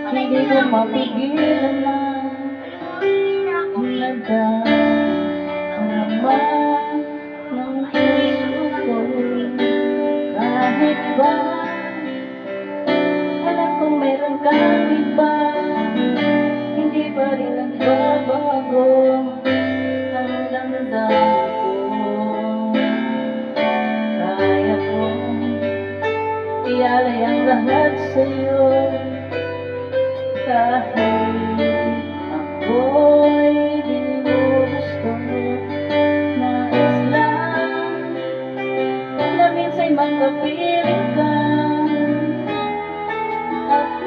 Hindi ko mapigilan na nadama ng puso ko. Kahit ba alam kong meron kang iba, hindi pa rin nagbabago ang damdamin.